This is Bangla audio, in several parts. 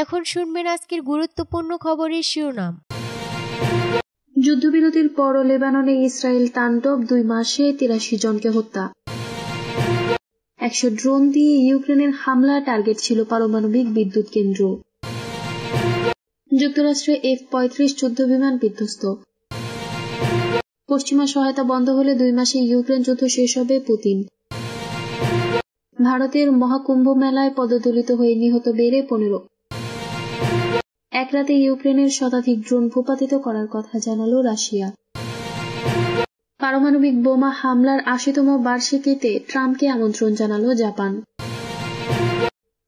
এখন শুনবেন আজকের গুরুত্বপূর্ণ খবরের শিরোনাম। যুদ্ধবিরতির পরও লেবাননে ইসরায়েল তাণ্ডব, 2 মাসে 83 জনকে হত্যা। 100 ড্রোন দিয়ে ইউক্রেনের হামলা, টার্গেট ছিল পারমাণবিক বিদ্যুৎ কেন্দ্র। যুক্তরাষ্ট্রে F-35 যুদ্ধবিমান বিধ্বস্ত। পশ্চিমা সহায়তা বন্ধ হলে 2 মাসে ইউক্রেন যুদ্ধ শেষ হবে, পুতিন। ভারতের মহাকুম্ভ মেলায় পদদলিত হয়ে নিহত বেড়ে 15। এক রাতে ইউক্রেনের শতাধিক ড্রোন ভূপাতিত করার কথা জানালো রাশিয়া। পারমাণবিক বোমা হামলার 80তম বার্ষিকীতে ট্রাম্পকে আমন্ত্রণ জানালো জাপান।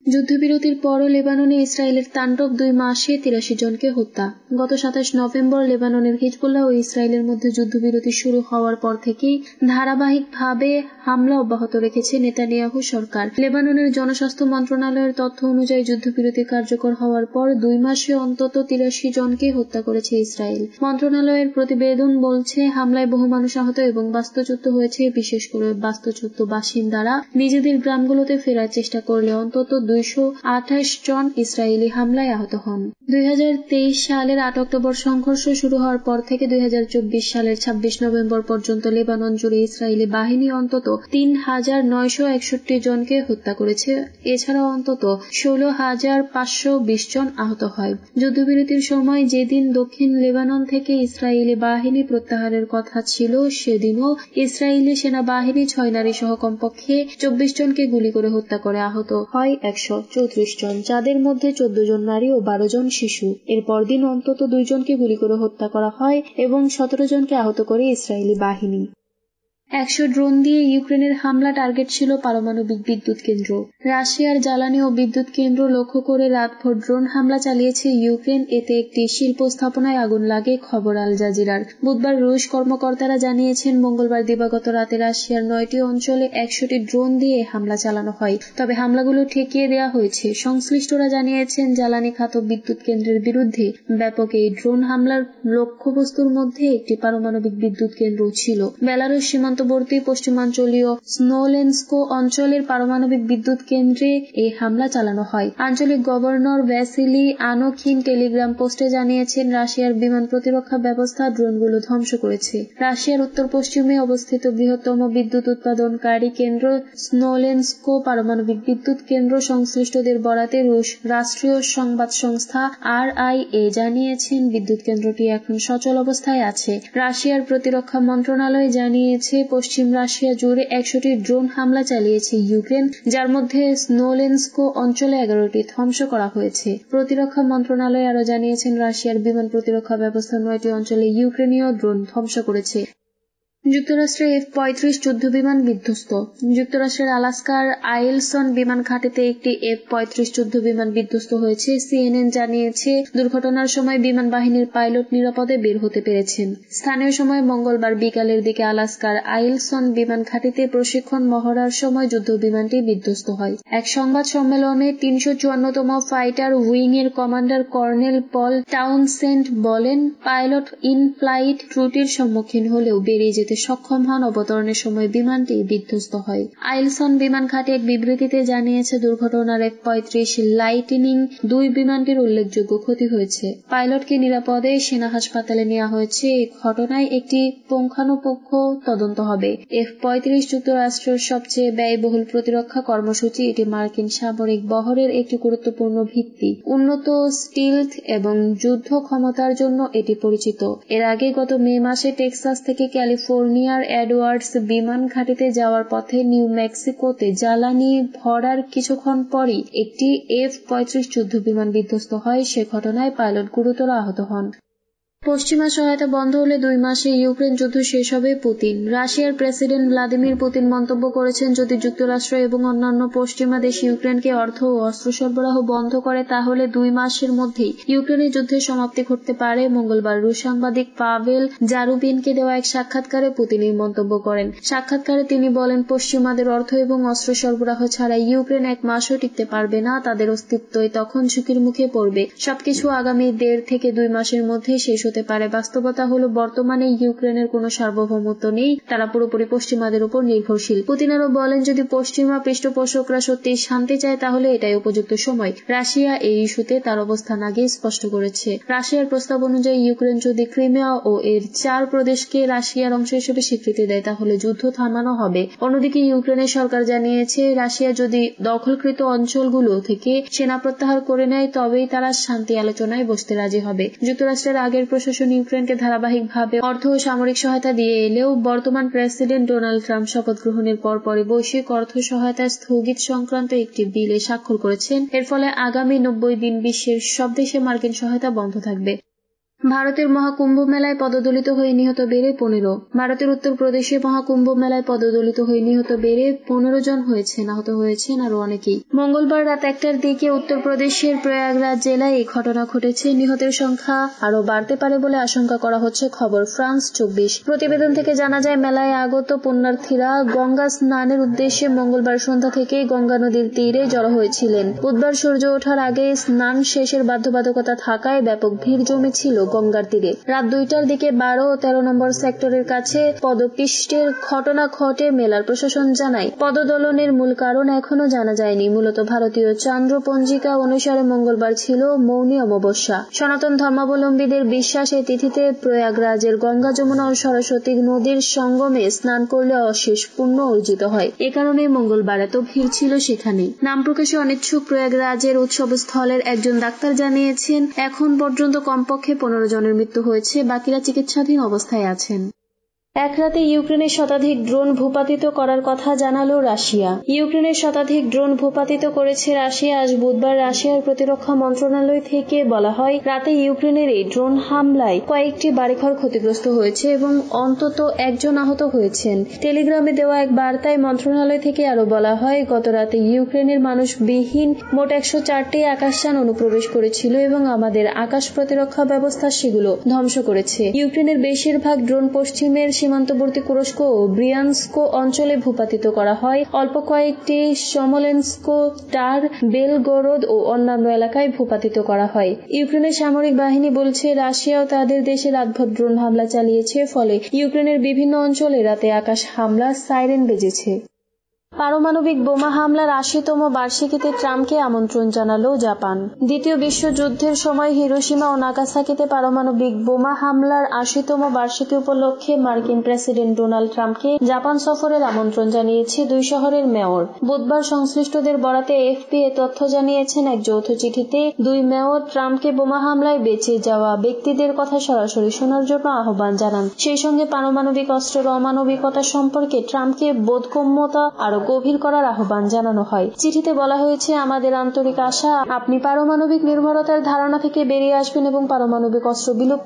যুদ্ধবিরতির পরও লেবাননে ইসরায়েলের তাণ্ডব, 2 মাসে 83 জনকে হত্যা। গত 27 নভেম্বর লেবাননের হিজবুল্লাহ ও ইসরায়েলের মধ্যে যুদ্ধবিরতি শুরু হওয়ার পর থেকেই ধারাবাহিকভাবে হামলা অব্যাহত রেখেছে নেতানিয়াহু সরকার। লেবাননের জনস্বাস্থ্য মন্ত্রণালয়ের তথ্য অনুযায়ী যুদ্ধবিরতি কার্যকর হওয়ার পর 2 মাসে অন্তত 83 জনকে হত্যা করেছে ইসরায়েল। মন্ত্রণালয়ের প্রতিবেদন বলছে, হামলায় বহু মানুষ আহত এবং বাস্তুচ্যুত হয়েছে। বিশেষ করে বাস্তুচ্যুত বাসিন্দারা নিজেদের গ্রামগুলোতে ফেরার চেষ্টা করলে অন্তত 228 জন ইসরায়েলি হামলায় আহত হন। 2023 সালের 8 অক্টোবর সংঘর্ষ শুরু হওয়ার পর থেকে 2024 সালের 26 নভেম্বর পর্যন্ত লেবানন জুড়ে ইসরায়েলি বাহিনী অন্তত 3,961 জনকে হত্যা করেছে। এছাড়াও অন্তত 16,520 জন আহত হয়। যুদ্ধবিরতির সময় যেদিন দক্ষিণ লেবানন থেকে ইসরায়েলি বাহিনী প্রত্যাহারের কথা ছিল, সেদিনও ইসরায়েলি সেনাবাহিনী 6 নারী সহ কমপক্ষে 24 জনকে গুলি করে হত্যা করে। আহত হয় 134 জন, যাদের মধ্যে 14 জন নারী ও 12 জন শিশু। এর পরদিন অন্তত 2 জনকে গুলি করে হত্যা করা হয় এবং 17 জনকে আহত করে ইসরায়েলি বাহিনী। 100 ড্রোন দিয়ে ইউক্রেনের হামলা, টার্গেট ছিল পারমাণবিক বিদ্যুৎ কেন্দ্র। রাশিয়ার জ্বালানি ও বিদ্যুৎ কেন্দ্র লক্ষ্য করে রাতভর ড্রোন হামলা চালিয়েছে ইউক্রেন। এতে একটি শিল্প স্থাপনায় আগুন লাগে, খবর আল জাজিরার। বুধবার রুশ কর্মকর্তারা জানিয়েছেন, মঙ্গলবার দিবাগত রাতে রাশিয়ার 9টি অঞ্চলে 100টি ড্রোন দিয়ে হামলা চালানো হয়। তবে হামলাগুলো ঠেকিয়ে দেওয়া হয়েছে। সংশ্লিষ্টরা জানিয়েছেন, জ্বালানি খাত বিদ্যুৎ কেন্দ্রের বিরুদ্ধে ব্যাপক এই ড্রোন হামলার লক্ষ্যবস্তুর মধ্যে একটি পারমাণবিক বিদ্যুৎ কেন্দ্র ছিল। বেলারুশ সীমান্তবর্তী পশ্চিমাঞ্চলীয় স্নোলেনস্কো অঞ্চলের পারমাণবিক বিদ্যুৎ কেন্দ্রে এই হামলা চালানো হয়। আঞ্চলিক গভর্নর ভ্যাসিলি আনোখিন টেলিগ্রাম পোস্টে জানিয়েছেন, রাশিয়ার বিমান প্রতিরক্ষা ব্যবস্থা ড্রোনগুলো ধ্বংস করেছে। রাশিয়ার উত্তর পশ্চিমে অবস্থিত বৃহত্তম বিদ্যুৎ উৎপাদনকারী কেন্দ্র স্নোলেনস্কো পারমাণবিক বিদ্যুৎ কেন্দ্র সংশ্লিষ্টদের বরাতে রুশ রাষ্ট্রীয় সংবাদ সংস্থা RIA জানিয়েছেন, বিদ্যুৎ কেন্দ্রটি এখন সচল অবস্থায় আছে। রাশিয়ার প্রতিরক্ষা মন্ত্রণালয় জানিয়েছে, পশ্চিম রাশিয়া জুড়ে 100টি ড্রোন হামলা চালিয়েছে ইউক্রেন, যার মধ্যে স্নোলেনস্কো অঞ্চলে 11টি ধ্বংস করা হয়েছে। প্রতিরক্ষা মন্ত্রণালয় আরও জানিয়েছেন, রাশিয়ার বিমান প্রতিরক্ষা ব্যবস্থা 9টি অঞ্চলে ইউক্রেনীয় ড্রোন ধ্বংস করেছে। যুক্তরাষ্ট্রে F-35 যুদ্ধবিমান বিধ্বস্ত। যুক্তরাষ্ট্রের আলাস্কার আইলসন বিমান ঘাঁটিতে একটি F-35 যুদ্ধবিমান বিধ্বস্ত হয়েছে। CNN জানিয়েছে, দুর্ঘটনার সময় বিমান বাহিনীর পাইলট নিরাপদে বের হতে পেরেছেন। স্থানীয় সময় মঙ্গলবার বিকালের দিকে আলাস্কার আইলসন বিমান ঘাঁটিতে প্রশিক্ষণ মহড়ার সময় যুদ্ধবিমানটি বিধ্বস্ত হয়। এক সংবাদ সম্মেলনে 354তম ফাইটার উইং এর কমান্ডার কর্নেল পল টাউনসেন্ড বলেন, পাইলট ইন ফ্লাইট ত্রুটির সম্মুখীন হলেও বেরিয়ে যেতে সক্ষম হন। অবতরণের সময় বিমানটি বিধ্বস্ত হয়। আইলসন বিমান ঘাঁটি এক বিবৃতিতে জানিয়েছে, দুর্ঘটনার F-35 লাইটনিং 2 বিমানটির উল্লেখযোগ্য ক্ষতি হয়েছে। পাইলটকে নিরাপদে সেনা হাসপাতালে নেওয়া হয়েছে। এই ঘটনায় একটি পুঙ্খানুপুঙ্খ তদন্ত হবে। F-35 যুক্তরাষ্ট্রের সবচেয়ে ব্যয়বহুল প্রতিরক্ষা কর্মসূচি। এটি মার্কিন সামরিক বহরের একটি গুরুত্বপূর্ণ ভিত্তি। উন্নত স্টিলথ এবং যুদ্ধ ক্ষমতার জন্য এটি পরিচিত। এর আগে গত মে মাসে টেক্সাস থেকে ক্যালিফোর্নিয়ার এডওয়ার্ডস বিমান ঘাঁটিতে যাওয়ার পথে নিউ মেক্সিকোতে জ্বালানি ভরার কিছুক্ষণ পরই একটি F-35 যুদ্ধবিমান বিধ্বস্ত হয়। সে ঘটনায় পাইলট গুরুতর আহত হন। পশ্চিমা সহায়তা বন্ধ হলে 2 মাসে ইউক্রেন যুদ্ধ শেষ হবে, পুতিন। রাশিয়ার প্রেসিডেন্ট ভ্লাদিমির পুতিন মন্তব্য করেছেন, যদি যুক্তরাষ্ট্র এবং অন্যান্য পশ্চিমা দেশ ইউক্রেনকে অর্থ ও অস্ত্র সরবরাহ বন্ধ করে, তাহলে 2 মাসের মধ্যেই ইউক্রেনের যুদ্ধের সমাপ্তি ঘটতে পারে। মঙ্গলবার রুশ সাংবাদিক পাভেল জারুবিনকে দেওয়া এক সাক্ষাৎকারে পুতিন এই মন্তব্য করেন। সাক্ষাৎকারে তিনি বলেন, পশ্চিমাদের অর্থ এবং অস্ত্র সরবরাহ ছাড়া ইউক্রেন 1 মাসও টিকতে পারবে না। তাদের অস্তিত্বই তখন ঝুঁকির মুখে পড়বে। সবকিছু আগামী 1.5 থেকে 2 মাসের মধ্যে শেষ হতে হতে পারে। বাস্তবতা হলো বর্তমানে ইউক্রেনের কোনো সার্বভৌমত্ব নেই, তারা পুরোপুরি পশ্চিমাদের উপর নির্ভরশীল। পুতিন আরও বলেন, যদি পশ্চিমা পৃষ্ঠপোষকরা সত্যি শান্তি চায় তাহলে এটাই উপযুক্ত সময়। রাশিয়া এই ইস্যুতে তার অবস্থান আগে স্পষ্ট করেছে। রাশিয়ার প্রস্তাব অনুযায়ী ইউক্রেন যদি ক্রিমিয়া ও এর 4 প্রদেশকে রাশিয়ার অংশ হিসেবে স্বীকৃতি দেয় তাহলে যুদ্ধ থামানো হবে। অন্যদিকে ইউক্রেনের সরকার জানিয়েছে, রাশিয়া যদি দখলকৃত অঞ্চলগুলো থেকে সেনা প্রত্যাহার করে নেয় তবেই তারা শান্তি আলোচনায় বসতে রাজি হবে। যুক্তরাষ্ট্রের আগের প্রশাসন ইউক্রেনকে ধারাবাহিকভাবে অর্থ ও সামরিক সহায়তা দিয়ে এলেও বর্তমান প্রেসিডেন্ট ডোনাল্ড ট্রাম্প শপথ গ্রহণের পরপরই বৈশ্বিক অর্থ সহায়তা স্থগিত সংক্রান্ত একটি বিলে স্বাক্ষর করেছেন। এর ফলে আগামী 90 দিন বিশ্বের সব দেশে মার্কিন সহায়তা বন্ধ থাকবে। ভারতের মহাকুম্ভ মেলায় পদদলিত হয়ে নিহত বেড়ে 15। ভারতের উত্তরপ্রদেশে মহাকুম্ভ মেলায় পদদলিত হয়ে নিহত বেড়ে 15 জন হয়েছেন, আহত হয়েছেন আরো অনেকেই। মঙ্গলবার রাত 1টার দিকে উত্তরপ্রদেশের প্রয়াগরাজ জেলায় এই ঘটনা ঘটেছে। নিহতের সংখ্যা আরো বাড়তে পারে বলে আশঙ্কা করা হচ্ছে, খবর ফ্রান্স 24। প্রতিবেদন থেকে জানা যায়, মেলায় আগত পুণ্যার্থীরা গঙ্গা স্নানের উদ্দেশ্যে মঙ্গলবার সন্ধ্যা থেকেই গঙ্গা নদীর তীরে জড়ো হয়েছিলেন। বুধবার সূর্য ওঠার আগে স্নান শেষের বাধ্যবাধকতা থাকায় ব্যাপক ভিড় জমেছিল গঙ্গার তীরে। রাত 2টার দিকে 12 ও 13 নম্বর সেক্টরের কাছে পদপিষ্টের ঘটনা ঘটে। মেলার প্রশাসন জানায়, পদদলনের মূল কারণ এখনো জানা যায়নি। মূলত ভারতীয় চান্দ্র পঞ্জিকা অনুসারে মঙ্গলবার ছিল মৌনী অমাবস্যা। সনাতন ধর্মাবলম্বীদের বিশ্বাস, এই তিথিতে প্রয়াগরাজের গঙ্গা, যমুনা ও সরস্বতী নদীর সঙ্গমে স্নান করলে অশেষ পুণ্য অর্জিত হয়। এ কারণে মঙ্গলবার এত ভিড় ছিল সেখানে। নাম প্রকাশে অনিচ্ছুক প্রয়াগরাজের উৎসবস্থলের একজন ডাক্তার জানিয়েছেন, এখন পর্যন্ত কমপক্ষে 15 জনের মৃত্যু হয়েছে, বাকিরা চিকিৎসাধীন অবস্থায় আছেন। এক রাতে ইউক্রেনের শতাধিক ড্রোন ভূপাতিত করার কথা জানালো রাশিয়া। ইউক্রেনের শতাধিক ড্রোন ভূপাতিত করেছে রাশিয়া। আজ বুধবার রাশিয়ার প্রতিরক্ষা মন্ত্রণালয় থেকে বলা হয়, রাতে ইউক্রেনের এই ড্রোন হামলায় কয়েকটি বাড়িঘর ক্ষতিগ্রস্ত হয়েছে এবং অন্তত 1 জন আহত হয়েছেন। টেলিগ্রামে দেওয়া এক বার্তায় মন্ত্রণালয় থেকে আরো বলা হয়, গত রাতে ইউক্রেনের মানুষবিহীন মোট 104টি আকাশযান অনুপ্রবেশ করেছিল এবং আমাদের আকাশ প্রতিরক্ষা ব্যবস্থা সেগুলো ধ্বংস করেছে। ইউক্রেনের বেশিরভাগ ড্রোন পশ্চিমের সীমান্তবর্তী কুরস্ক ও ব্রিয়ানস্ক অঞ্চলে ভূপাতিত করা হয়। অল্প কয়েকটি সমলেনস্ক, টার, বেলগরদ ও অন্যান্য এলাকায় ভূপাতিত করা হয়। ইউক্রেনের সামরিক বাহিনী বলছে, রাশিয়াও তাদের দেশে রাতভর ড্রোন হামলা চালিয়েছে, ফলে ইউক্রেনের বিভিন্ন অঞ্চলে রাতে আকাশ হামলা সাইরেন বেজেছে। পারমাণবিক বোমা হামলার 80তম বার্ষিকীতে ট্রাম্পকে আমন্ত্রণ জানালো জাপান। দ্বিতীয় বিশ্বযুদ্ধের সময় হিরোশিমা ও নাগাসাকিতে পারমাণবিক বোমা হামলার 80তম বার্ষিকী উপলক্ষে মার্কিন প্রেসিডেন্ট ডোনাল্ড ট্রাম্পকে জাপান সফরের আমন্ত্রণ জানিয়েছে 2 শহরের মেয়র। বুধবার সংশ্লিষ্টদের বরাতে এএফপি এ তথ্য জানিয়েছেন। এক যৌথ চিঠিতে 2 মেয়র ট্রাম্পকে বোমা হামলায় বেঁচে যাওয়া ব্যক্তিদের কথা সরাসরি শোনার জন্য আহ্বান জানান। সেই সঙ্গে পারমাণবিক অস্ত্রের অমানবিকতা সম্পর্কে ট্রাম্পকে বোধগম্যতা আরো গভীর করার আহ্বান জানানো হয়। চিঠিতে বলা হয়েছে, আমাদের আন্তরিক আশা আপনি পারমাণবিক নির্ভরতার ধারণা থেকে বেরিয়ে আসবেন এবং পারমাণবিক অস্ত্র বিলুপ্ত